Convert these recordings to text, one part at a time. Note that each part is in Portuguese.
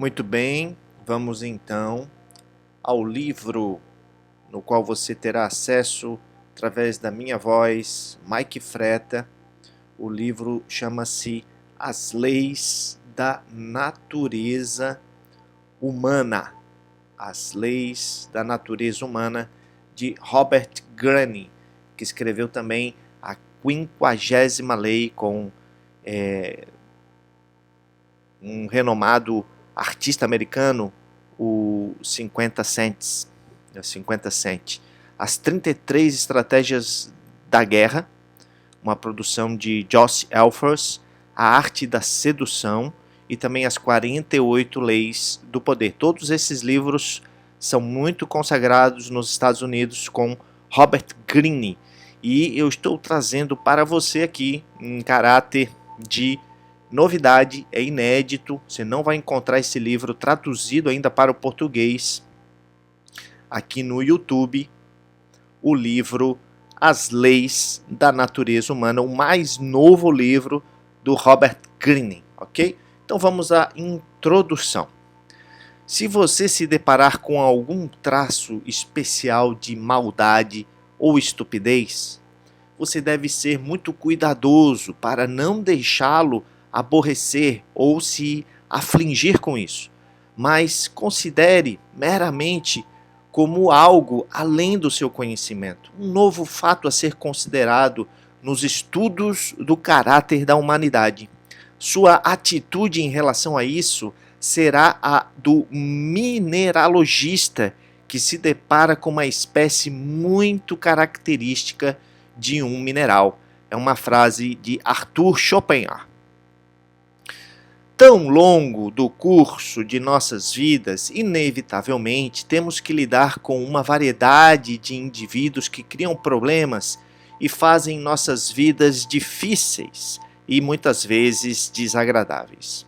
Muito bem, vamos então ao livro no qual você terá acesso através da minha voz, Mike Freta. O livro chama-se As Leis da Natureza Humana. As Leis da Natureza Humana, de Robert Greene, que escreveu também a 50ª lei com um renomado artista americano, o 50 Cent, As 33 Estratégias da Guerra, uma produção de Josh Elfers, A Arte da Sedução e também As 48 Leis do Poder. Todos esses livros são muito consagrados nos Estados Unidos com Robert Greene, e eu estou trazendo para você aqui em caráter de novidade, é inédito, você não vai encontrar esse livro traduzido ainda para o português aqui no YouTube, o livro As Leis da Natureza Humana, o mais novo livro do Robert Greene, ok? Então vamos à introdução. Se você se deparar com algum traço especial de maldade ou estupidez, você deve ser muito cuidadoso para não deixá-lo aborrecer ou se afligir com isso, mas considere meramente como algo além do seu conhecimento, um novo fato a ser considerado nos estudos do caráter da humanidade. Sua atitude em relação a isso será a do mineralogista que se depara com uma espécie muito característica de um mineral. É uma frase de Arthur Schopenhauer. Tão longo do curso de nossas vidas, inevitavelmente temos que lidar com uma variedade de indivíduos que criam problemas e fazem nossas vidas difíceis e muitas vezes desagradáveis.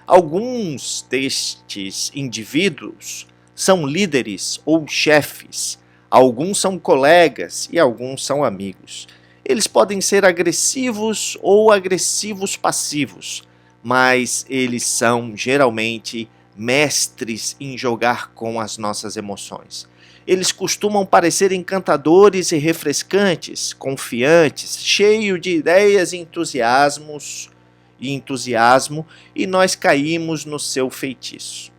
Alguns destes indivíduos são líderes ou chefes, alguns são colegas e alguns são amigos. Eles podem ser agressivos ou agressivos passivos, mas eles são geralmente mestres em jogar com as nossas emoções. Eles costumam parecer encantadores e refrescantes, confiantes, cheios de ideias e entusiasmo, e nós caímos no seu feitiço.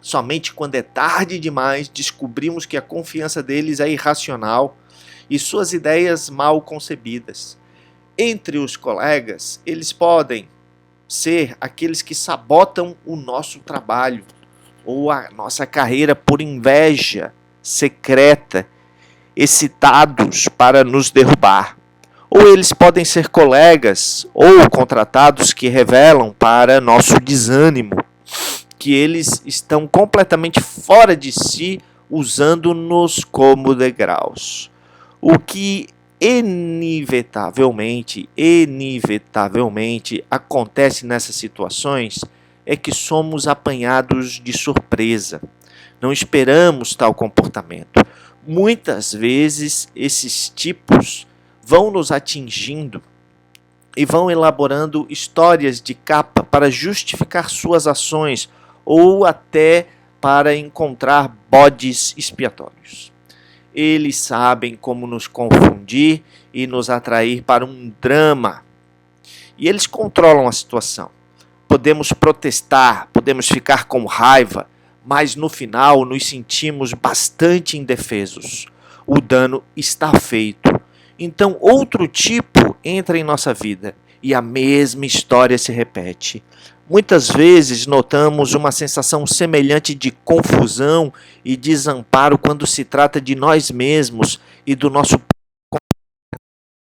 Somente quando é tarde demais descobrimos que a confiança deles é irracional e suas ideias mal concebidas. Entre os colegas, eles podem ser aqueles que sabotam o nosso trabalho ou a nossa carreira por inveja secreta, excitados para nos derrubar. Ou eles podem ser colegas ou contratados que revelam para nosso desânimo que eles estão completamente fora de si, usando-nos como degraus. O que inevitavelmente acontece nessas situações é que somos apanhados de surpresa. Não esperamos tal comportamento. Muitas vezes esses tipos vão nos atingindo e vão elaborando histórias de capa para justificar suas ações ou até para encontrar bodes expiatórios. Eles sabem como nos confundir e nos atrair para um drama. E eles controlam a situação. Podemos protestar, podemos ficar com raiva, mas no final nos sentimos bastante indefesos. O dano está feito. Então outro tipo entra em nossa vida e a mesma história se repete. Muitas vezes notamos uma sensação semelhante de confusão e desamparo quando se trata de nós mesmos e do nosso.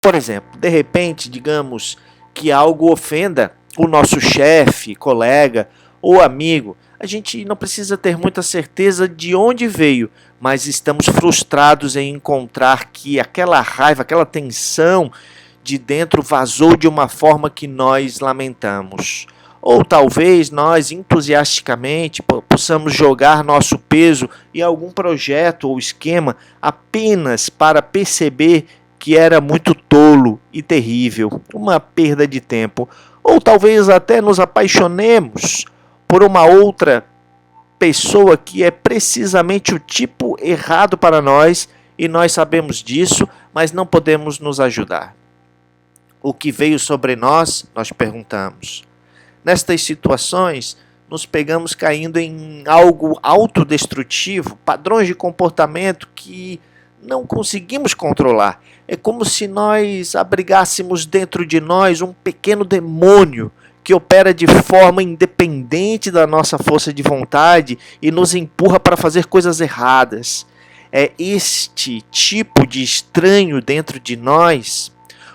Por exemplo, de repente, digamos que algo ofenda o nosso chefe, colega ou amigo. A gente não precisa ter muita certeza de onde veio, mas estamos frustrados em encontrar que aquela raiva, aquela tensão de dentro vazou de uma forma que nós lamentamos. Ou talvez nós entusiasticamente possamos jogar nosso peso em algum projeto ou esquema apenas para perceber que era muito tolo e terrível, uma perda de tempo. Ou talvez até nos apaixonemos por uma outra pessoa que é precisamente o tipo errado para nós, e nós sabemos disso, mas não podemos nos ajudar. O que veio sobre nós, nós perguntamos. Nestas situações, nos pegamos caindo em algo autodestrutivo, padrões de comportamento que não conseguimos controlar. É como se nós abrigássemos dentro de nós um pequeno demônio que opera de forma independente da nossa força de vontade e nos empurra para fazer coisas erradas. É este tipo de estranho dentro de nós,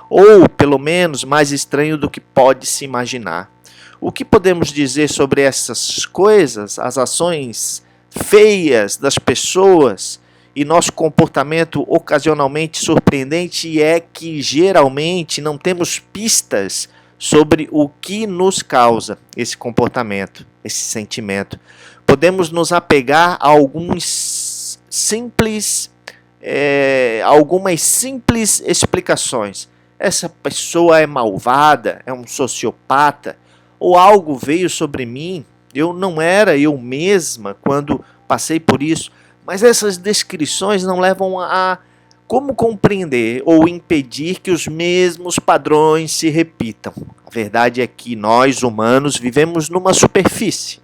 ou pelo menos mais estranho do que pode se imaginar. O que podemos dizer sobre essas coisas, as ações feias das pessoas e nosso comportamento ocasionalmente surpreendente, é que geralmente não temos pistas sobre o que nos causa esse comportamento, esse sentimento. Podemos nos apegar a algumas simples explicações. Essa pessoa é malvada, é um sociopata, ou algo veio sobre mim, eu não era eu mesma quando passei por isso. Mas essas descrições não levam a como compreender ou impedir que os mesmos padrões se repitam. A verdade é que nós, humanos, vivemos numa superfície,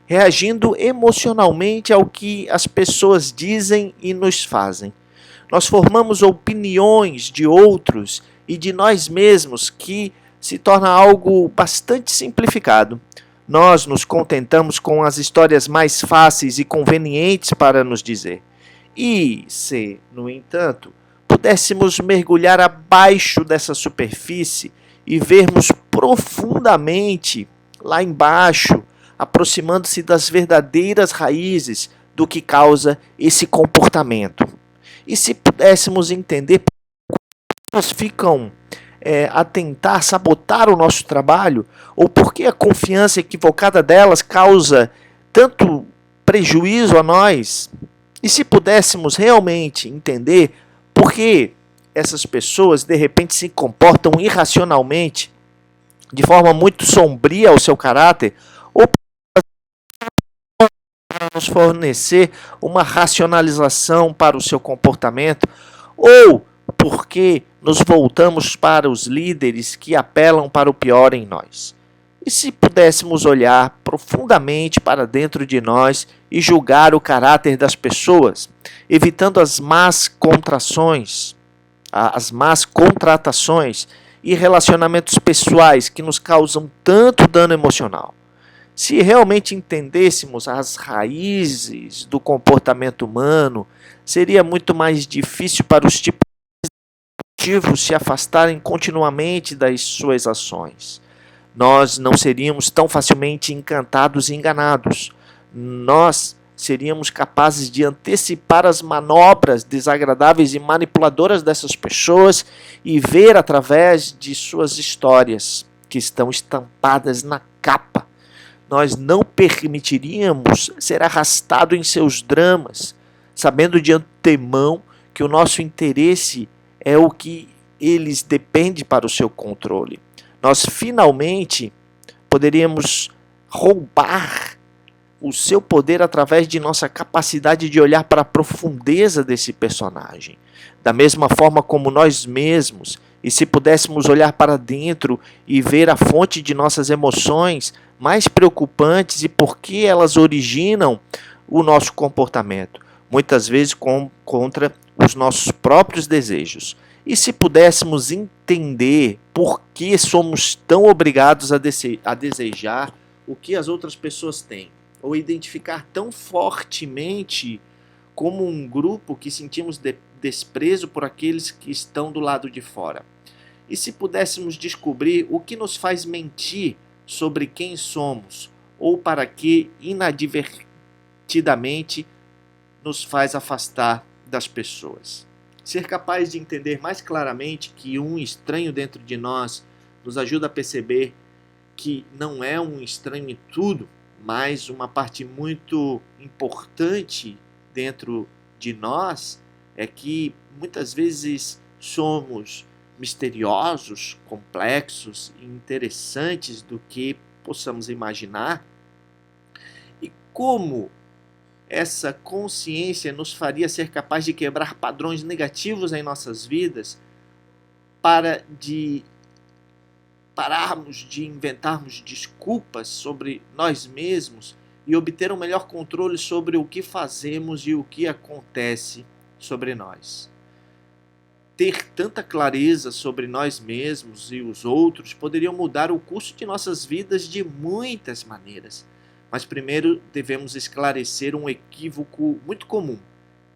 reagindo emocionalmente ao que as pessoas dizem e nos fazem. Nós formamos opiniões de outros e de nós mesmos que se torna algo bastante simplificado. Nós nos contentamos com as histórias mais fáceis e convenientes para nos dizer. E se, no entanto, pudéssemos mergulhar abaixo dessa superfície e vermos profundamente lá embaixo, aproximando-se das verdadeiras raízes do que causa esse comportamento. E se pudéssemos entender por que elas ficam a tentar sabotar o nosso trabalho, ou porque a confiança equivocada delas causa tanto prejuízo a nós, e se pudéssemos realmente entender por que essas pessoas de repente se comportam irracionalmente, de forma muito sombria ao seu caráter, ou para nos fornecer uma racionalização para o seu comportamento, ou porque nos voltamos para os líderes que apelam para o pior em nós. E se pudéssemos olhar profundamente para dentro de nós e julgar o caráter das pessoas, evitando as más contratações e relacionamentos pessoais que nos causam tanto dano emocional. Se realmente entendêssemos as raízes do comportamento humano, seria muito mais difícil para os tipos se afastarem continuamente das suas ações. Nós não seríamos tão facilmente encantados e enganados. Nós seríamos capazes de antecipar as manobras desagradáveis e manipuladoras dessas pessoas e ver através de suas histórias que estão estampadas na capa. Nós não permitiríamos ser arrastado em seus dramas, sabendo de antemão que o nosso interesse é o que eles dependem para o seu controle. Nós finalmente poderíamos roubar o seu poder através de nossa capacidade de olhar para a profundeza desse personagem, da mesma forma como nós mesmos. E se pudéssemos olhar para dentro e ver a fonte de nossas emoções mais preocupantes e por que elas originam o nosso comportamento, muitas vezes contra os nossos próprios desejos. E se pudéssemos entender por que somos tão obrigados a desejar o que as outras pessoas têm, ou identificar tão fortemente como um grupo que sentimos desprezo por aqueles que estão do lado de fora. E se pudéssemos descobrir o que nos faz mentir sobre quem somos, ou para que inadvertidamente nos faz afastar das pessoas. Ser capaz de entender mais claramente que um estranho dentro de nós nos ajuda a perceber que não é um estranho em tudo, mas uma parte muito importante dentro de nós é que muitas vezes somos misteriosos, complexos e interessantes do que possamos imaginar. E como essa consciência nos faria ser capaz de quebrar padrões negativos em nossas vidas para de pararmos de inventarmos desculpas sobre nós mesmos e obter um melhor controle sobre o que fazemos e o que acontece sobre nós. Ter tanta clareza sobre nós mesmos e os outros poderia mudar o curso de nossas vidas de muitas maneiras. Mas primeiro devemos esclarecer um equívoco muito comum.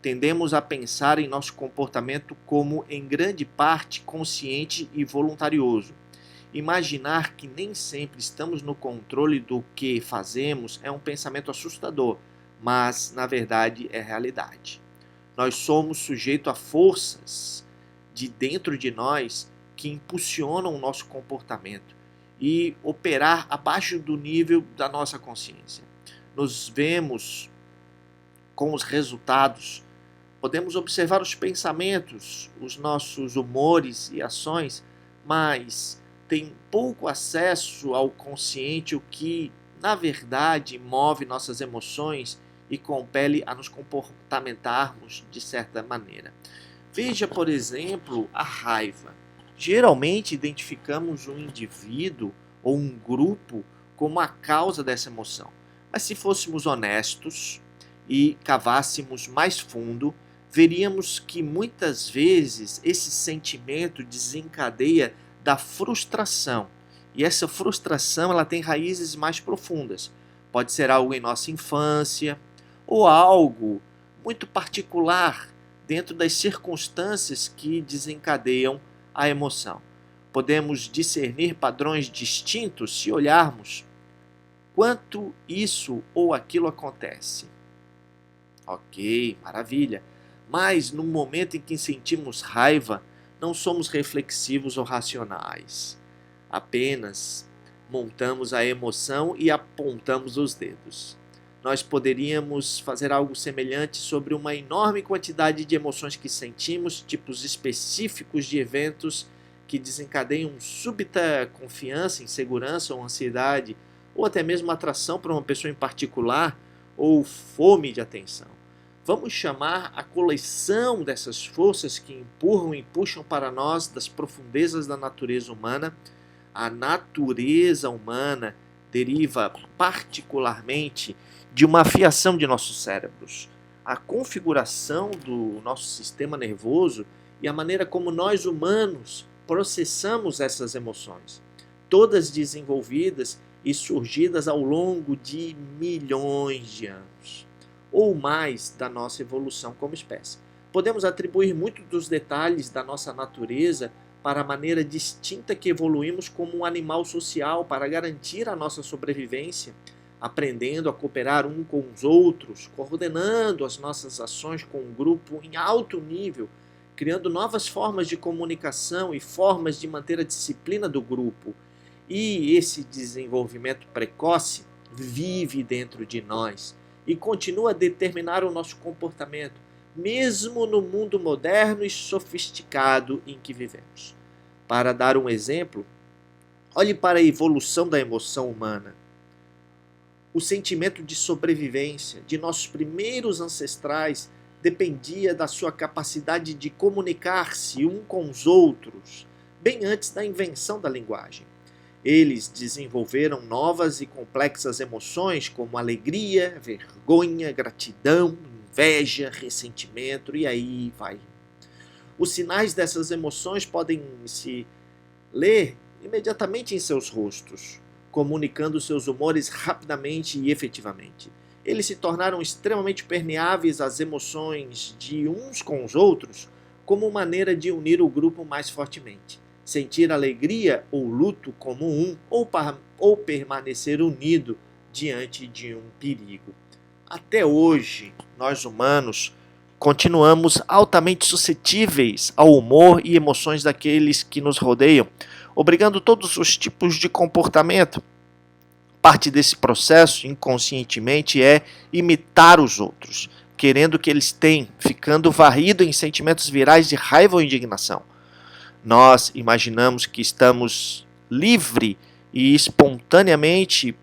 Tendemos a pensar em nosso comportamento como, em grande parte, consciente e voluntarioso. Imaginar que nem sempre estamos no controle do que fazemos é um pensamento assustador, mas, na verdade, é realidade. Nós somos sujeitos a forças de dentro de nós que impulsionam o nosso comportamento e operar abaixo do nível da nossa consciência. Nos vemos com os resultados, podemos observar os pensamentos, os nossos humores e ações, mas tem pouco acesso ao consciente, o que, na verdade, move nossas emoções e compele a nos comportamentarmos de certa maneira. Veja, por exemplo, a raiva. Geralmente identificamos um indivíduo ou um grupo como a causa dessa emoção. Mas se fôssemos honestos e cavássemos mais fundo, veríamos que muitas vezes esse sentimento desencadeia da frustração. E essa frustração ela tem raízes mais profundas. Pode ser algo em nossa infância ou algo muito particular dentro das circunstâncias que desencadeiam a emoção. Podemos discernir padrões distintos se olharmos quanto isso ou aquilo acontece. Ok, maravilha. Mas no momento em que sentimos raiva, não somos reflexivos ou racionais. Apenas montamos a emoção e apontamos os dedos. Nós poderíamos fazer algo semelhante sobre uma enorme quantidade de emoções que sentimos, tipos específicos de eventos que desencadeiam súbita confiança, insegurança ou ansiedade, ou até mesmo atração por uma pessoa em particular, ou fome de atenção. Vamos chamar a coleção dessas forças que empurram e puxam para nós das profundezas da natureza humana. A natureza humana deriva particularmente de uma afiação de nossos cérebros. A configuração do nosso sistema nervoso e a maneira como nós humanos processamos essas emoções, todas desenvolvidas e surgidas ao longo de milhões de anos, ou mais da nossa evolução como espécie. Podemos atribuir muitos dos detalhes da nossa natureza para a maneira distinta que evoluímos como um animal social para garantir a nossa sobrevivência, aprendendo a cooperar um com os outros, coordenando as nossas ações com um grupo em alto nível, criando novas formas de comunicação e formas de manter a disciplina do grupo. E esse desenvolvimento precoce vive dentro de nós e continua a determinar o nosso comportamento, mesmo no mundo moderno e sofisticado em que vivemos. Para dar um exemplo, olhe para a evolução da emoção humana. O sentimento de sobrevivência de nossos primeiros ancestrais dependia da sua capacidade de comunicar-se um com os outros, bem antes da invenção da linguagem. Eles desenvolveram novas e complexas emoções como alegria, vergonha, gratidão, inveja, ressentimento e aí vai. Os sinais dessas emoções podem se ler imediatamente em seus rostos, comunicando seus humores rapidamente e efetivamente. Eles se tornaram extremamente permeáveis às emoções de uns com os outros como maneira de unir o grupo mais fortemente. Sentir alegria ou luto como um, ou permanecer unido diante de um perigo. Até hoje, nós humanos continuamos altamente suscetíveis ao humor e emoções daqueles que nos rodeiam, obrigando todos os tipos de comportamento. Parte desse processo, inconscientemente, é imitar os outros, querendo que eles tenham, ficando varrido em sentimentos virais de raiva ou indignação. Nós imaginamos que estamos livre e espontaneamente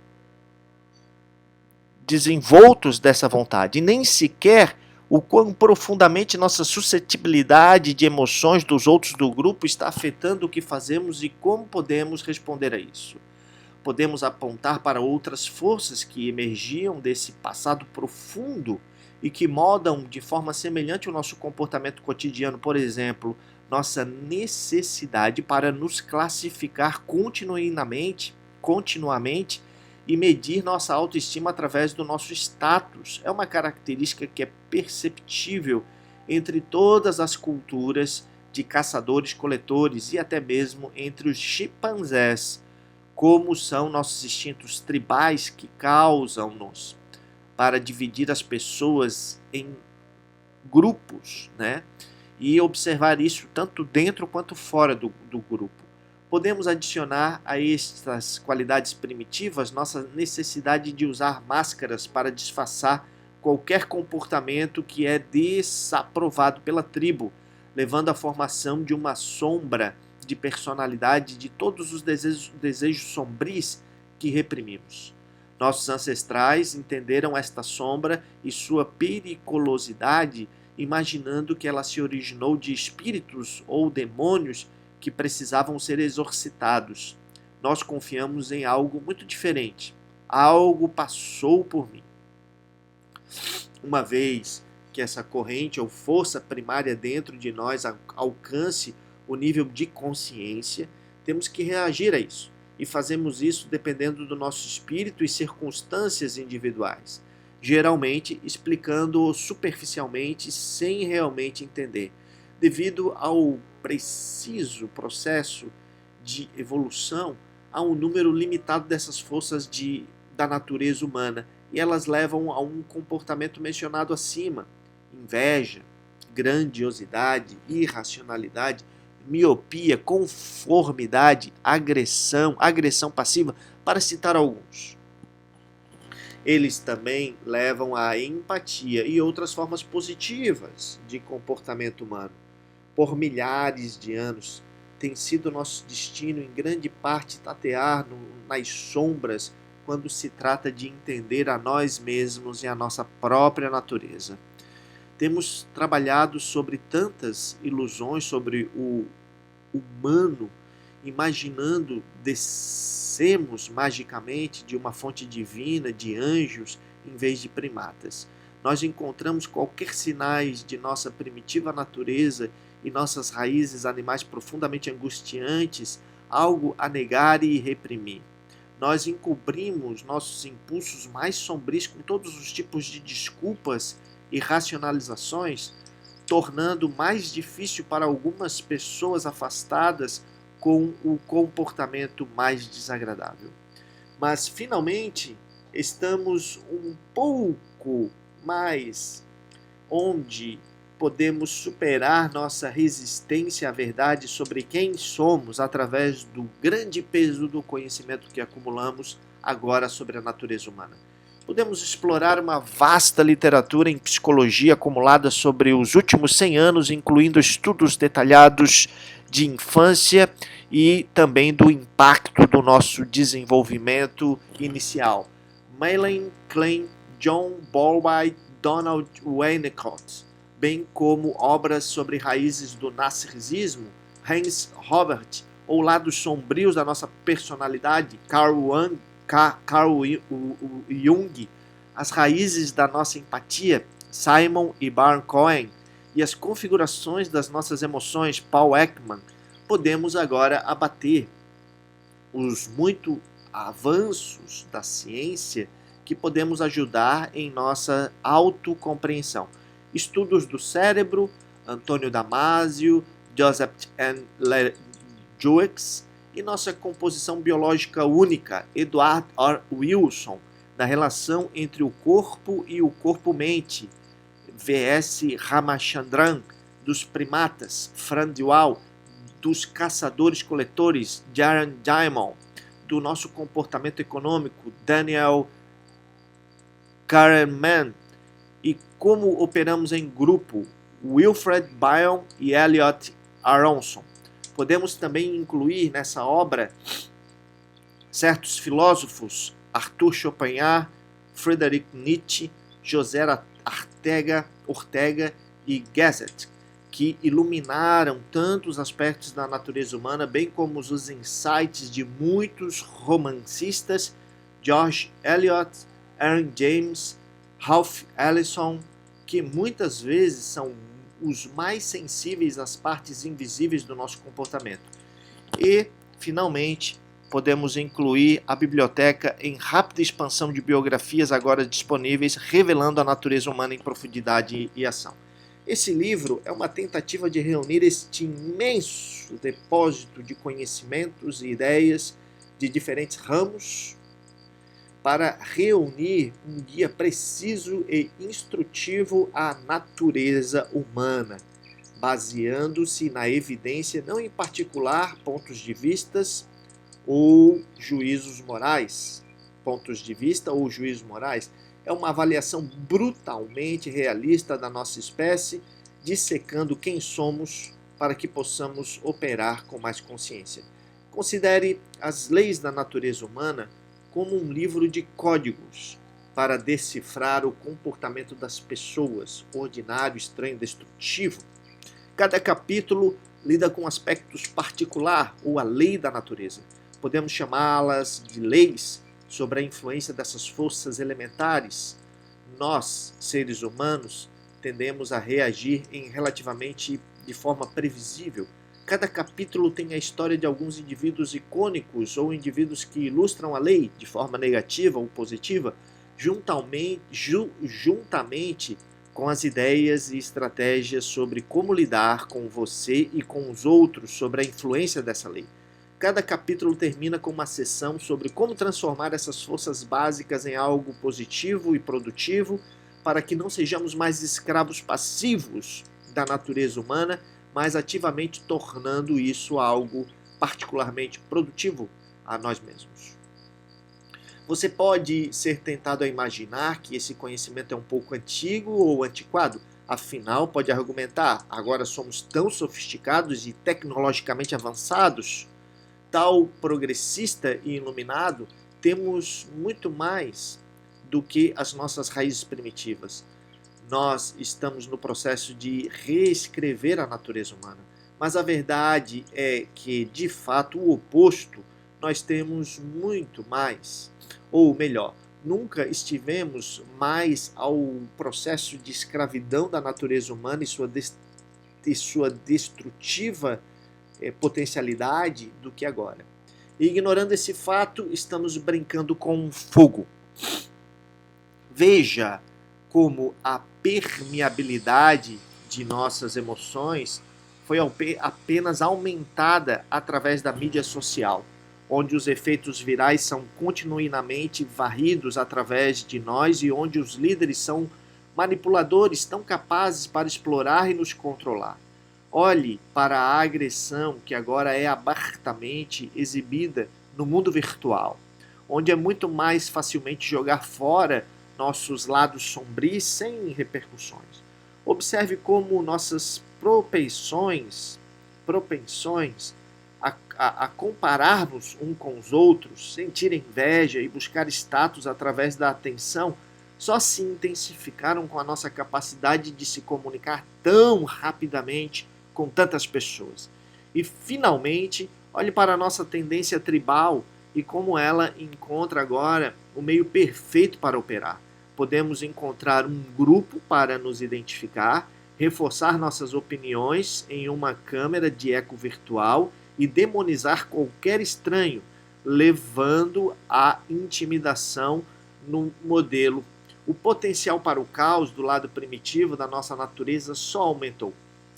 desenvoltos dessa vontade, e nem sequer o quão profundamente nossa suscetibilidade de emoções dos outros do grupo está afetando o que fazemos e como podemos responder a isso. Podemos apontar para outras forças que emergiam desse passado profundo e que modam de forma semelhante o nosso comportamento cotidiano, por exemplo, nossa necessidade para nos classificar continuamente e medir nossa autoestima através do nosso status. É uma característica que é perceptível entre todas as culturas de caçadores-coletores e até mesmo entre os chimpanzés, como são nossos instintos tribais que causam-nos para dividir as pessoas em grupos, né? E observar isso tanto dentro quanto fora do grupo. Podemos adicionar a estas qualidades primitivas nossa necessidade de usar máscaras para disfarçar qualquer comportamento que é desaprovado pela tribo, levando à formação de uma sombra de personalidade de todos os desejos sombris que reprimimos. Nossos ancestrais entenderam esta sombra e sua periculosidade, imaginando que ela se originou de espíritos ou demônios que precisavam ser exorcitados. Nós confiamos em algo muito diferente. Algo passou por mim. Uma vez que essa corrente ou força primária dentro de nós alcance o nível de consciência, temos que reagir a isso. E fazemos isso dependendo do nosso espírito e circunstâncias individuais, geralmente explicando superficialmente sem realmente entender, devido ao preciso processo de evolução. Há um número limitado dessas forças da natureza humana e elas levam a um comportamento mencionado acima: inveja, grandiosidade, irracionalidade, miopia, conformidade, agressão passiva, para citar alguns. Eles também levam à empatia e outras formas positivas de comportamento humano. Por milhares de anos, tem sido nosso destino, em grande parte, tatear nas sombras quando se trata de entender a nós mesmos e a nossa própria natureza. Temos trabalhado sobre tantas ilusões sobre o humano, imaginando descemos magicamente de uma fonte divina, de anjos, em vez de primatas. Nós encontramos qualquer sinais de nossa primitiva natureza e nossas raízes animais profundamente angustiantes, algo a negar e reprimir. Nós encobrimos nossos impulsos mais sombrios com todos os tipos de desculpas e racionalizações, tornando mais difícil para algumas pessoas afastadas com o comportamento mais desagradável. Mas, finalmente, estamos um pouco mais onde podemos superar nossa resistência à verdade sobre quem somos através do grande peso do conhecimento que acumulamos agora sobre a natureza humana. Podemos explorar uma vasta literatura em psicologia acumulada sobre os últimos 100 anos, incluindo estudos detalhados de infância e também do impacto do nosso desenvolvimento inicial. Madeline Klein, John Bowlby, Donald Winnicott, bem como obras sobre raízes do narcisismo, Hans Robert, ou lados sombrios da nossa personalidade, Carl Jung, as raízes da nossa empatia, Simon e Baron Cohen, e as configurações das nossas emoções, Paul Ekman. Podemos agora abater os muito avanços da ciência que podemos ajudar em nossa autocompreensão. Estudos do cérebro, Antônio Damasio, Joseph N. Jewett, e nossa composição biológica única, Edward R. Wilson, da relação entre o corpo e o corpo-mente, V.S. Ramachandran, dos primatas, Fran Dewey, dos caçadores-coletores, Jaron Diamond, do nosso comportamento econômico, Daniel Kahneman, e como operamos em grupo, Wilfred Bion e Elliot Aronson. Podemos também incluir nessa obra certos filósofos, Arthur Schopenhauer, Friedrich Nietzsche, José Ortega e Gasset, que iluminaram tantos aspectos da natureza humana, bem como os insights de muitos romancistas, George Eliot, Aaron James, Ralph Ellison, que muitas vezes são os mais sensíveis às partes invisíveis do nosso comportamento. E, finalmente, podemos incluir a biblioteca em rápida expansão de biografias agora disponíveis, revelando a natureza humana em profundidade e ação. Esse livro é uma tentativa de reunir este imenso depósito de conhecimentos e ideias de diferentes ramos para reunir um guia preciso e instrutivo à natureza humana, baseando-se na evidência, não em particular pontos de vistas ou juízos morais. É uma avaliação brutalmente realista da nossa espécie, dissecando quem somos para que possamos operar com mais consciência. Considere As Leis da Natureza Humana como um livro de códigos para decifrar o comportamento das pessoas, ordinário, estranho, destrutivo. Cada capítulo lida com aspectos particular ou a lei da natureza. Podemos chamá-las de leis sobre a influência dessas forças elementares. Nós, seres humanos, tendemos a reagir relativamente de forma previsível. Cada capítulo tem a história de alguns indivíduos icônicos ou indivíduos que ilustram a lei de forma negativa ou positiva, juntamente com as ideias e estratégias sobre como lidar com você e com os outros sobre a influência dessa lei. Cada capítulo termina com uma sessão sobre como transformar essas forças básicas em algo positivo e produtivo para que não sejamos mais escravos passivos da natureza humana, mas ativamente tornando isso algo particularmente produtivo a nós mesmos. Você pode ser tentado a imaginar que esse conhecimento é um pouco antigo ou antiquado. Afinal, pode argumentar, agora somos tão sofisticados e tecnologicamente avançados, tal progressista e iluminado, temos muito mais do que as nossas raízes primitivas. Nós estamos no processo de reescrever a natureza humana. Mas a verdade é que, de fato, o oposto, nós temos muito mais. Ou melhor, nunca estivemos mais ao processo de escravidão da natureza humana e sua destrutiva potencialidade do que agora. E ignorando esse fato, estamos brincando com fogo. Veja como a permeabilidade de nossas emoções foi apenas aumentada através da mídia social, onde os efeitos virais são continuamente varridos através de nós e onde os líderes são manipuladores tão capazes para explorar e nos controlar. Olhe para a agressão que agora é abertamente exibida no mundo virtual, onde é muito mais facilmente jogar fora nossos lados sombrios sem repercussões. Observe como nossas propensões a compararmos uns com os outros, sentir inveja e buscar status através da atenção só se intensificaram com a nossa capacidade de se comunicar tão rapidamente com tantas pessoas. E, finalmente, olhe para a nossa tendência tribal e como ela encontra agora o meio perfeito para operar. Podemos encontrar um grupo para nos identificar, reforçar nossas opiniões em uma câmera de eco virtual e demonizar qualquer estranho, levando à intimidação no modelo. O potencial para o caos do lado primitivo da nossa natureza só aumentou.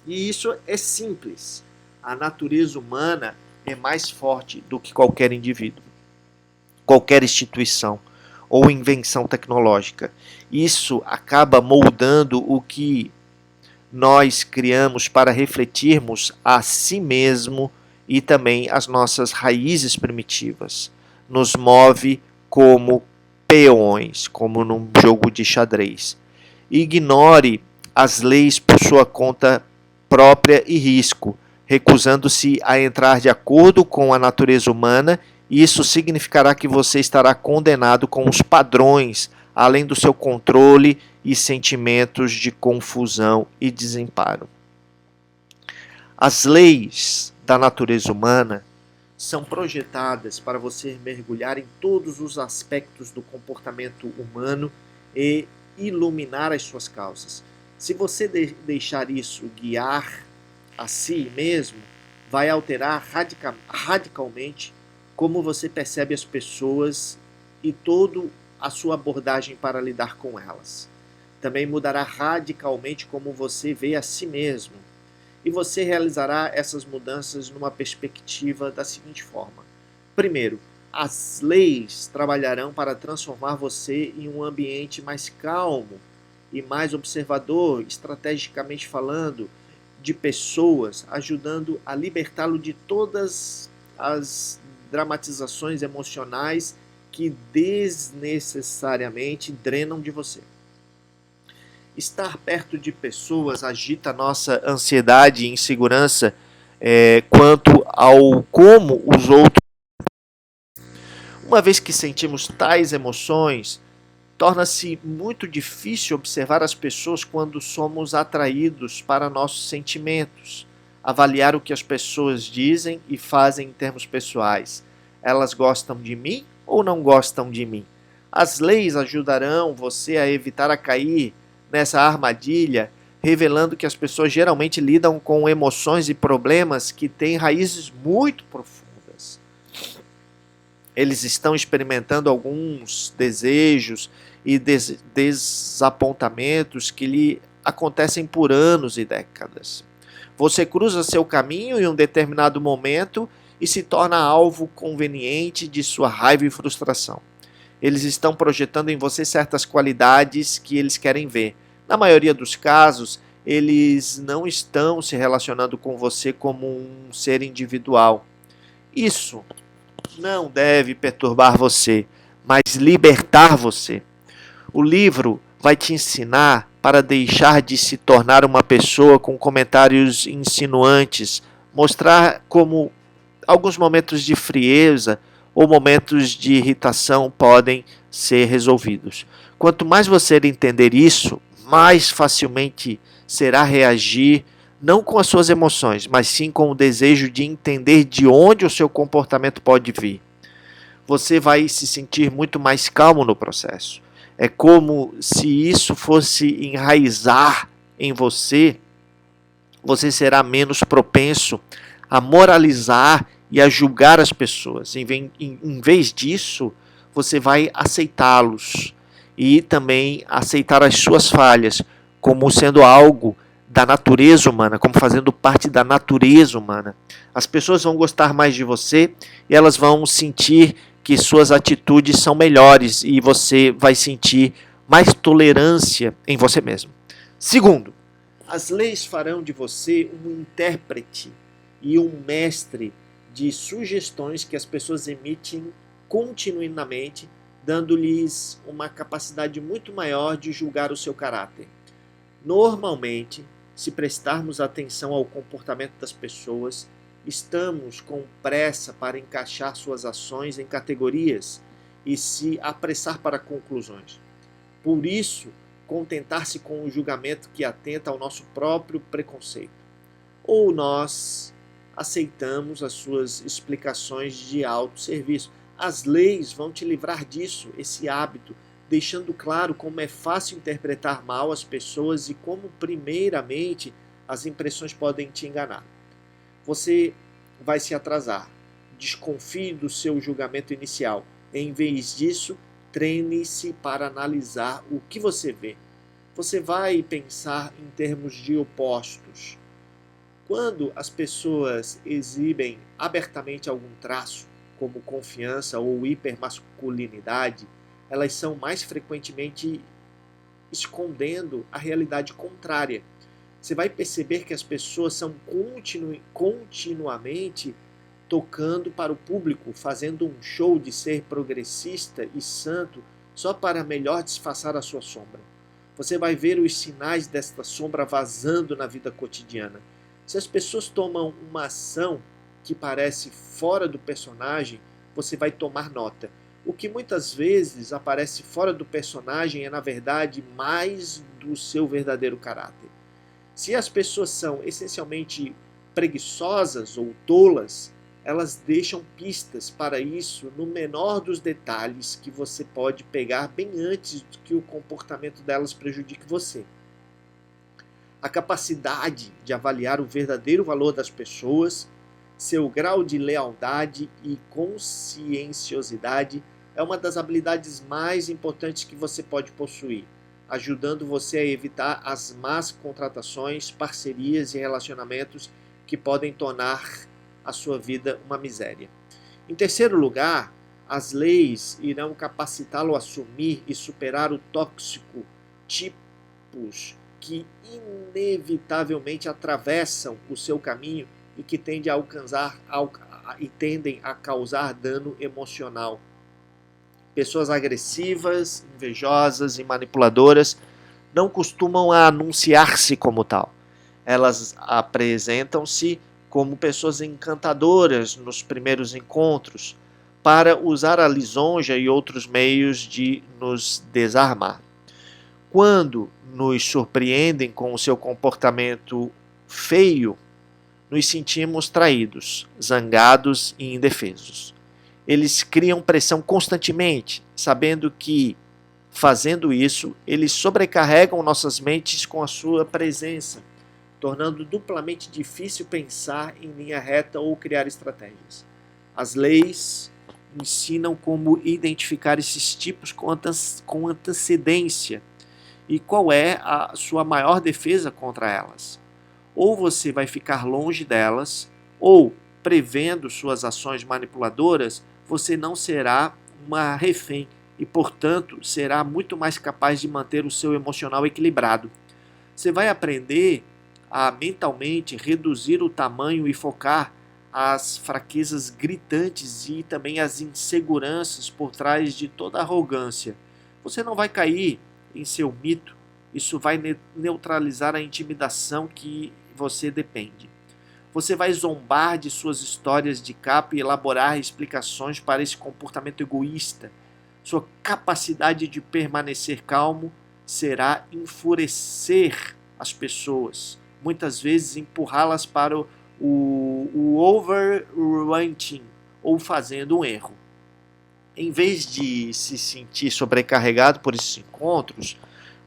E isso é simples. A natureza humana é mais forte do que qualquer indivíduo, qualquer instituição ou invenção tecnológica. Isso acaba moldando o que nós criamos para refletirmos a si mesmo e também as nossas raízes primitivas. Nos move como peões, como num jogo de xadrez. Ignore as leis por sua conta própria e risco, recusando-se a entrar de acordo com a natureza humana. Isso significará que você estará condenado com os padrões além do seu controle e sentimentos de confusão e desamparo. As leis da natureza humana são projetadas para você mergulhar em todos os aspectos do comportamento humano e iluminar as suas causas. Se você deixar isso guiar a si mesmo, vai alterar radicalmente como você percebe as pessoas e toda a sua abordagem para lidar com elas. Também mudará radicalmente como você vê a si mesmo. E você realizará essas mudanças numa perspectiva da seguinte forma. Primeiro, as leis trabalharão para transformar você em um ambiente mais calmo e mais observador, estrategicamente falando, de pessoas, ajudando a libertá-lo de todas as dramatizações emocionais que desnecessariamente drenam de você. Estar perto de pessoas agita nossa ansiedade e insegurança quanto ao como os outros. Uma vez que sentimos tais emoções, torna-se muito difícil observar as pessoas quando somos atraídos para nossos sentimentos, avaliar o que as pessoas dizem e fazem em termos pessoais. Elas gostam de mim ou não gostam de mim? As leis ajudarão você a evitar a cair nessa armadilha, revelando que as pessoas geralmente lidam com emoções e problemas que têm raízes muito profundas. Eles estão experimentando alguns desejos e desapontamentos que lhe acontecem por anos e décadas. Você cruza seu caminho em um determinado momento e se torna alvo conveniente de sua raiva e frustração. Eles estão projetando em você certas qualidades que eles querem ver. Na maioria dos casos, eles não estão se relacionando com você como um ser individual. Isso não deve perturbar você, mas libertar você. O livro vai te ensinar para deixar de se tornar uma pessoa com comentários insinuantes, mostrar como alguns momentos de frieza ou momentos de irritação podem ser resolvidos. Quanto mais você entender isso, mais facilmente será reagir não com as suas emoções, mas sim com o desejo de entender de onde o seu comportamento pode vir. Você vai se sentir muito mais calmo no processo. É como se isso fosse enraizar em você. Você será menos propenso a moralizar e a julgar as pessoas. Em vez disso, você vai aceitá-los e também aceitar as suas falhas como sendo algo da natureza humana, como fazendo parte da natureza humana. As pessoas vão gostar mais de você e elas vão sentir que suas atitudes são melhores e você vai sentir mais tolerância em você mesmo. Segundo, as leis farão de você um intérprete e um mestre de sugestões que as pessoas emitem continuamente, dando-lhes uma capacidade muito maior de julgar o seu caráter. Normalmente, se prestarmos atenção ao comportamento das pessoas, estamos com pressa para encaixar suas ações em categorias e se apressar para conclusões. Por isso, contentar-se com o julgamento que atenta ao nosso próprio preconceito. Ou nós aceitamos as suas explicações de autosserviço. As leis vão te livrar disso, esse hábito, deixando claro como é fácil interpretar mal as pessoas e como, primeiramente, as impressões podem te enganar. Você vai se atrasar. Desconfie do seu julgamento inicial. Em vez disso, treine-se para analisar o que você vê. Você vai pensar em termos de opostos. Quando as pessoas exibem abertamente algum traço, como confiança ou hipermasculinidade, elas são mais frequentemente escondendo a realidade contrária. Você vai perceber que as pessoas são continuamente tocando para o público, fazendo um show de ser progressista e santo só para melhor disfarçar a sua sombra. Você vai ver os sinais desta sombra vazando na vida cotidiana. Se as pessoas tomam uma ação que parece fora do personagem, você vai tomar nota. O que muitas vezes aparece fora do personagem é, na verdade, mais do seu verdadeiro caráter. Se as pessoas são essencialmente preguiçosas ou tolas, elas deixam pistas para isso no menor dos detalhes que você pode pegar bem antes que o comportamento delas prejudique você. A capacidade de avaliar o verdadeiro valor das pessoas, seu grau de lealdade e conscienciosidade é uma das habilidades mais importantes que você pode possuir, ajudando você a evitar as más contratações, parcerias e relacionamentos que podem tornar a sua vida uma miséria. Em terceiro lugar, as leis irão capacitá-lo a assumir e superar o tóxico tipos que inevitavelmente atravessam o seu caminho e que tendem a causar dano emocional. Pessoas agressivas, invejosas e manipuladoras não costumam anunciar-se como tal. Elas apresentam-se como pessoas encantadoras nos primeiros encontros, para usar a lisonja e outros meios de nos desarmar. Quando nos surpreendem com o seu comportamento feio, nos sentimos traídos, zangados e indefesos. Eles criam pressão constantemente, sabendo que, fazendo isso, eles sobrecarregam nossas mentes com a sua presença, tornando duplamente difícil pensar em linha reta ou criar estratégias. As leis ensinam como identificar esses tipos com antecedência e qual é a sua maior defesa contra elas. Ou você vai ficar longe delas, ou, prevendo suas ações manipuladoras, você não será uma refém e, portanto, será muito mais capaz de manter o seu emocional equilibrado. Você vai aprender a mentalmente reduzir o tamanho e focar as fraquezas gritantes e também as inseguranças por trás de toda arrogância. Você não vai cair em seu mito, isso vai neutralizar a intimidação que você depende. Você vai zombar de suas histórias de capa e elaborar explicações para esse comportamento egoísta. Sua capacidade de permanecer calmo será enfurecer as pessoas, muitas vezes empurrá-las para o overreaching ou fazendo um erro. Em vez de se sentir sobrecarregado por esses encontros,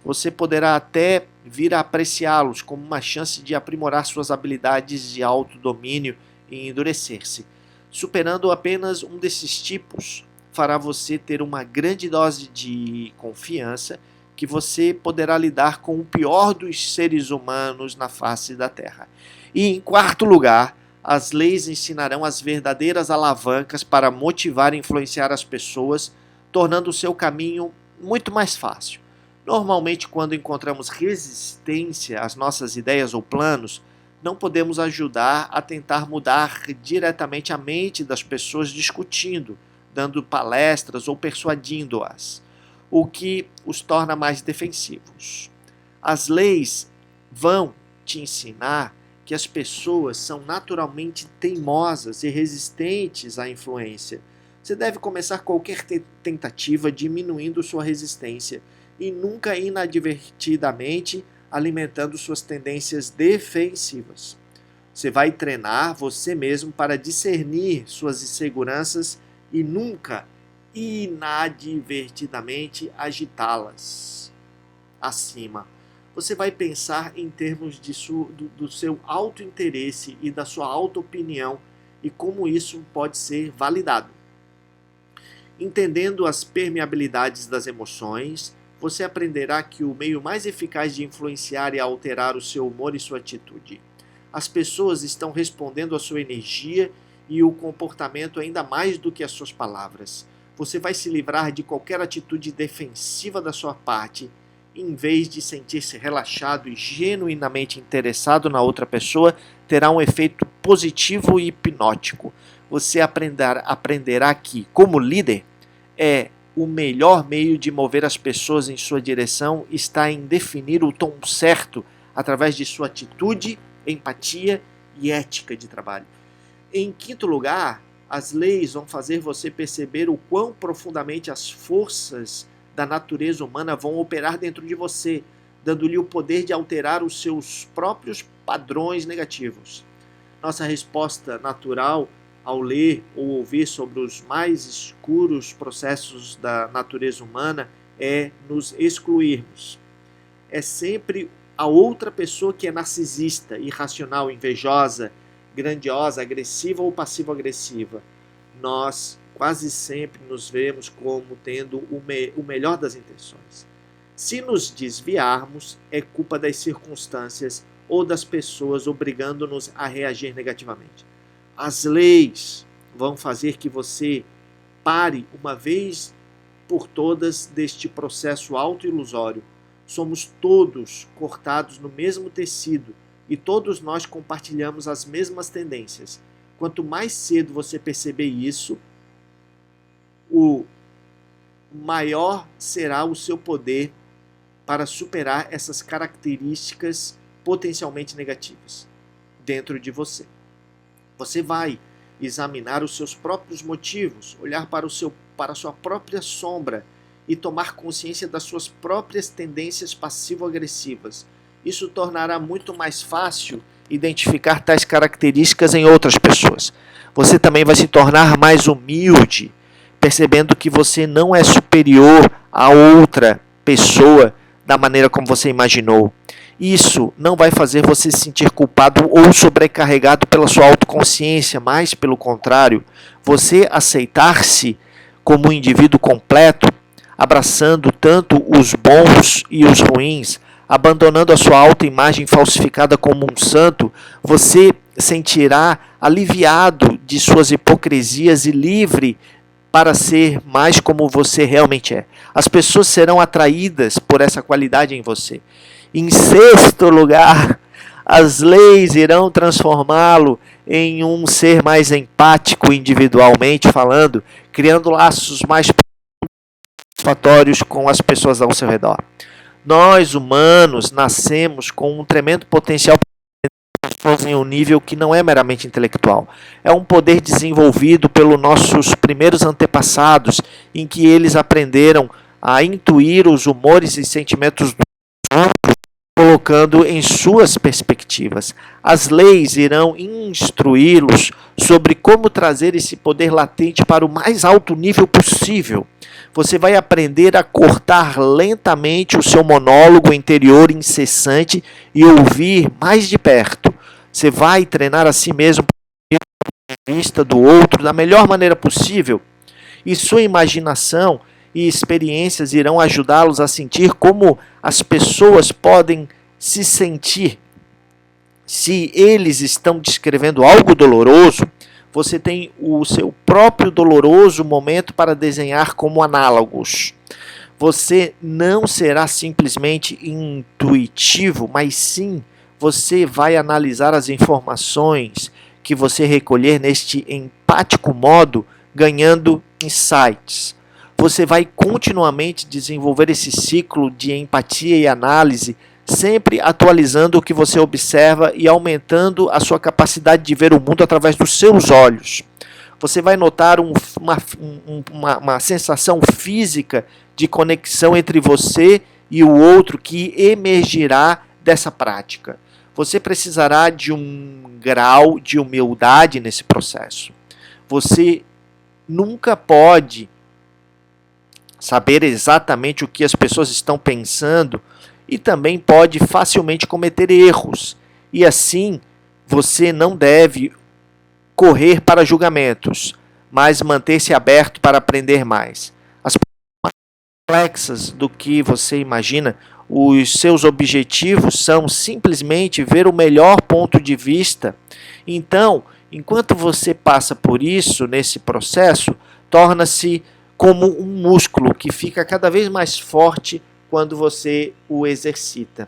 você poderá até vir a apreciá-los como uma chance de aprimorar suas habilidades de autodomínio e endurecer-se. Superando apenas um desses tipos, fará você ter uma grande dose de confiança que você poderá lidar com o pior dos seres humanos na face da Terra. E, em quarto lugar, as leis ensinarão as verdadeiras alavancas para motivar e influenciar as pessoas, tornando o seu caminho muito mais fácil. Normalmente, quando encontramos resistência às nossas ideias ou planos, não podemos ajudar a tentar mudar diretamente a mente das pessoas discutindo, dando palestras ou persuadindo-as, o que os torna mais defensivos. As leis vão te ensinar que as pessoas são naturalmente teimosas e resistentes à influência. Você deve começar qualquer tentativa diminuindo sua resistência e nunca inadvertidamente alimentando suas tendências defensivas. Você vai treinar você mesmo para discernir suas inseguranças e nunca inadvertidamente agitá-las acima. Você vai pensar em termos do seu autointeresse e da sua auto-opinião e como isso pode ser validado. Entendendo as permeabilidades das emoções, você aprenderá que o meio mais eficaz de influenciar e alterar o seu humor e sua atitude. As pessoas estão respondendo à sua energia e o comportamento ainda mais do que às suas palavras. Você vai se livrar de qualquer atitude defensiva da sua parte, em vez de sentir-se relaxado e genuinamente interessado na outra pessoa, terá um efeito positivo e hipnótico. Você aprenderá que, como líder, o melhor meio de mover as pessoas em sua direção está em definir o tom certo através de sua atitude, empatia e ética de trabalho. Em quinto lugar, As leis vão fazer você perceber o quão profundamente as forças da natureza humana vão operar dentro de você, dando-lhe o poder de alterar os seus próprios padrões negativos. Nossa resposta natural ao ler ou ouvir sobre os mais escuros processos da natureza humana é nos excluirmos. É sempre a outra pessoa que é narcisista, irracional, invejosa, grandiosa, agressiva ou passivo-agressiva. Nós quase sempre nos vemos como tendo o melhor das intenções. Se nos desviarmos, é culpa das circunstâncias ou das pessoas obrigando-nos a reagir negativamente. As leis vão fazer que você pare uma vez por todas deste processo auto-ilusório. Somos todos cortados no mesmo tecido e todos nós compartilhamos as mesmas tendências. Quanto mais cedo você perceber isso, o maior será o seu poder para superar essas características potencialmente negativas dentro de você. Você vai examinar os seus próprios motivos, olhar para a sua própria sombra e tomar consciência das suas próprias tendências passivo-agressivas. Isso tornará muito mais fácil identificar tais características em outras pessoas. Você também vai se tornar mais humilde, percebendo que você não é superior a outra pessoa da maneira como você imaginou. Isso não vai fazer você se sentir culpado ou sobrecarregado pela sua autoconsciência, mas, pelo contrário, você aceitar-se como um indivíduo completo, abraçando tanto os bons e os ruins, abandonando a sua autoimagem falsificada como um santo, você sentirá aliviado de suas hipocrisias e livre para ser mais como você realmente é. As pessoas serão atraídas por essa qualidade em você. Em sexto lugar, as leis irão transformá-lo em um ser mais empático individualmente falando, criando laços mais satisfatórios com as pessoas ao seu redor. Nós, humanos, nascemos com um tremendo potencial em um nível que não é meramente intelectual. É um poder desenvolvido pelos nossos primeiros antepassados, em que eles aprenderam a intuir os humores e sentimentos do outro, colocando em suas perspectivas. As leis irão instruí-los sobre como trazer esse poder latente para o mais alto nível possível. Você vai aprender a cortar lentamente o seu monólogo interior incessante e ouvir mais de perto. Você vai treinar a si mesmo a vista do outro da melhor maneira possível. E sua imaginação e experiências irão ajudá-los a sentir como as pessoas podem se sentir. Se eles estão descrevendo algo doloroso, você tem o seu próprio doloroso momento para desenhar como análogos. Você não será simplesmente intuitivo, mas sim você vai analisar as informações que você recolher neste empático modo, ganhando insights. Você vai continuamente desenvolver esse ciclo de empatia e análise, sempre atualizando o que você observa e aumentando a sua capacidade de ver o mundo através dos seus olhos. Você vai notar uma sensação física de conexão entre você e o outro que emergirá dessa prática. Você precisará de um grau de humildade nesse processo. Você nunca pode saber exatamente o que as pessoas estão pensando e também pode facilmente cometer erros. E assim, você não deve correr para julgamentos, mas manter-se aberto para aprender mais. As mais complexas do que você imagina, os seus objetivos são simplesmente ver o melhor ponto de vista. Então, enquanto você passa por isso, nesse processo, torna-se como um músculo que fica cada vez mais forte quando você o exercita.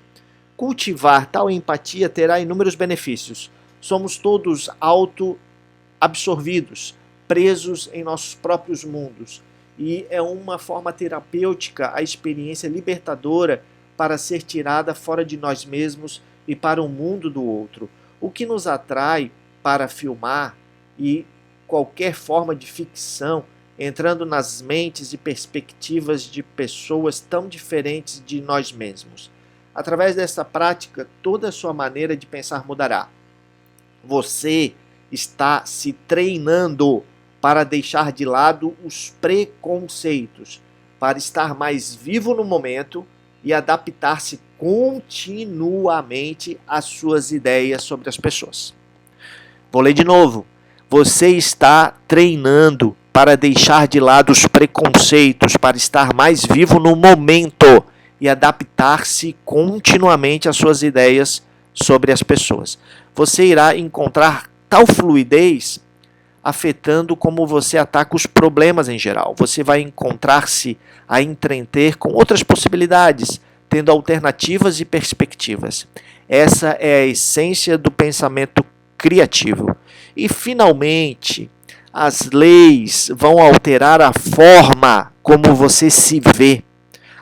Cultivar tal empatia terá inúmeros benefícios. Somos todos auto-absorvidos, presos em nossos próprios mundos. E é uma forma terapêutica a experiência libertadora para ser tirada fora de nós mesmos e para o mundo do outro. O que nos atrai para filmar e qualquer forma de ficção, entrando nas mentes e perspectivas de pessoas tão diferentes de nós mesmos. Através dessa prática, toda a sua maneira de pensar mudará. Você está se treinando para deixar de lado os preconceitos, para estar mais vivo no momento e adaptar-se continuamente às suas ideias sobre as pessoas. Vou ler de novo. Você está treinando para deixar de lado os preconceitos, para estar mais vivo no momento e adaptar-se continuamente às suas ideias sobre as pessoas. Você irá encontrar tal fluidez afetando como você ataca os problemas em geral. Você vai encontrar-se a entreter com outras possibilidades, tendo alternativas e perspectivas. Essa é a essência do pensamento criativo. E, finalmente, as leis vão alterar a forma como você se vê,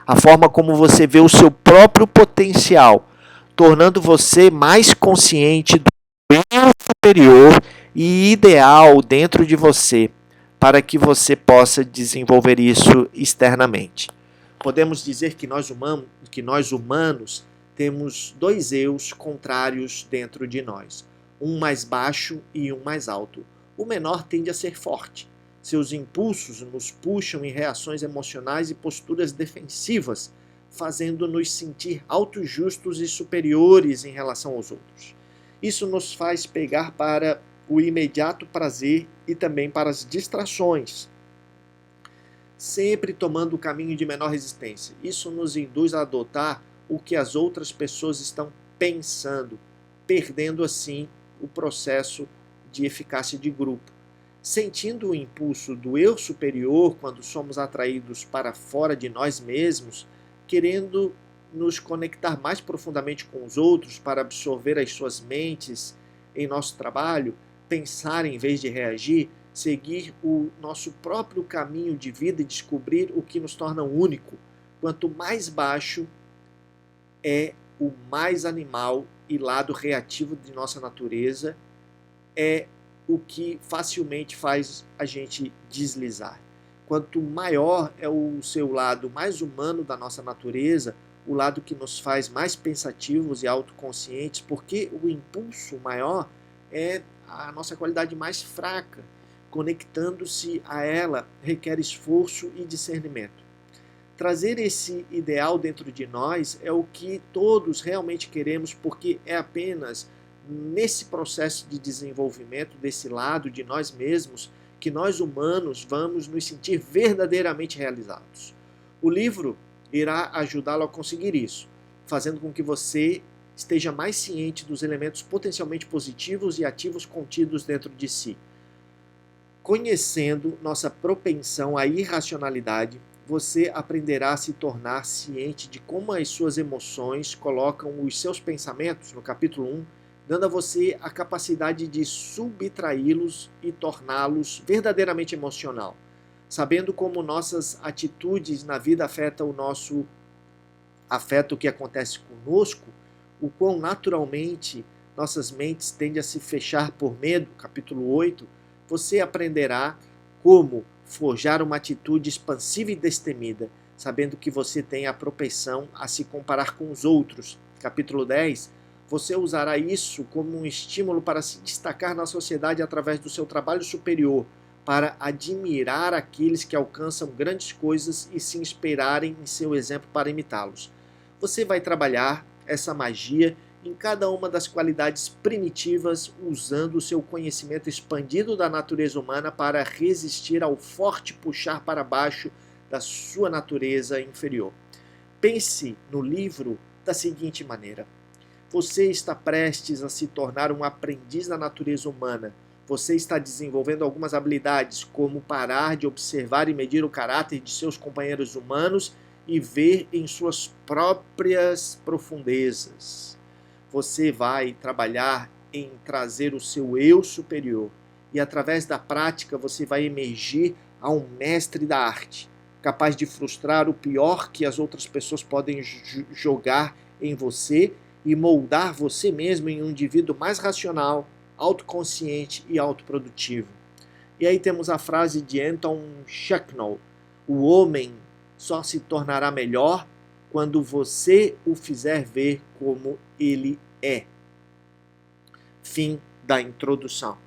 a forma como você vê o seu próprio potencial, tornando você mais consciente do eu superior e ideal dentro de você, para que você possa desenvolver isso externamente. Podemos dizer que nós humanos temos dois eus contrários dentro de nós, um mais baixo e um mais alto. O menor tende a ser forte. Seus impulsos nos puxam em reações emocionais e posturas defensivas, fazendo-nos sentir autojustos e superiores em relação aos outros. Isso nos faz pegar para o imediato prazer e também para as distrações, sempre tomando o caminho de menor resistência. Isso nos induz a adotar o que as outras pessoas estão pensando, perdendo assim o processo de eficácia de grupo. Sentindo o impulso do eu superior quando somos atraídos para fora de nós mesmos, querendo nos conectar mais profundamente com os outros para absorver as suas mentes em nosso trabalho, pensar em vez de reagir, seguir o nosso próprio caminho de vida e descobrir o que nos torna único. Quanto mais baixo é o mais animal e lado reativo de nossa natureza, é o que facilmente faz a gente deslizar. Quanto maior é o seu lado mais humano da nossa natureza, o lado que nos faz mais pensativos e autoconscientes, porque o impulso maior é a nossa qualidade mais fraca. Conectando-se a ela requer esforço e discernimento. Trazer esse ideal dentro de nós é o que todos realmente queremos, porque é apenas nesse processo de desenvolvimento desse lado de nós mesmos que nós humanos vamos nos sentir verdadeiramente realizados. O livro irá ajudá-lo a conseguir isso, fazendo com que você esteja mais ciente dos elementos potencialmente positivos e ativos contidos dentro de si. Conhecendo nossa propensão à irracionalidade, você aprenderá a se tornar ciente de como as suas emoções colocam os seus pensamentos, no capítulo 1, dando a você a capacidade de subtraí-los e torná-los verdadeiramente emocional. Sabendo como nossas atitudes na vida afetam o que acontece conosco, o quão naturalmente nossas mentes tendem a se fechar por medo, capítulo 8, você aprenderá como forjar uma atitude expansiva e destemida, sabendo que você tem a propensão a se comparar com os outros, capítulo 10, você usará isso como um estímulo para se destacar na sociedade através do seu trabalho superior, para admirar aqueles que alcançam grandes coisas e se inspirarem em seu exemplo para imitá-los. Você vai trabalhar essa magia em cada uma das qualidades primitivas, usando o seu conhecimento expandido da natureza humana para resistir ao forte puxar para baixo da sua natureza inferior. Pense no livro da seguinte maneira: você está prestes a se tornar um aprendiz da natureza humana. Você está desenvolvendo algumas habilidades, como parar de observar e medir o caráter de seus companheiros humanos e ver em suas próprias profundezas. Você vai trabalhar em trazer o seu eu superior e, através da prática, você vai emergir a um mestre da arte, capaz de frustrar o pior que as outras pessoas podem jogar em você e moldar você mesmo em um indivíduo mais racional, autoconsciente e autoprodutivo. E aí temos a frase de Anton Schacknow: o homem só se tornará melhor quando você o fizer ver como ele é. Fim da introdução.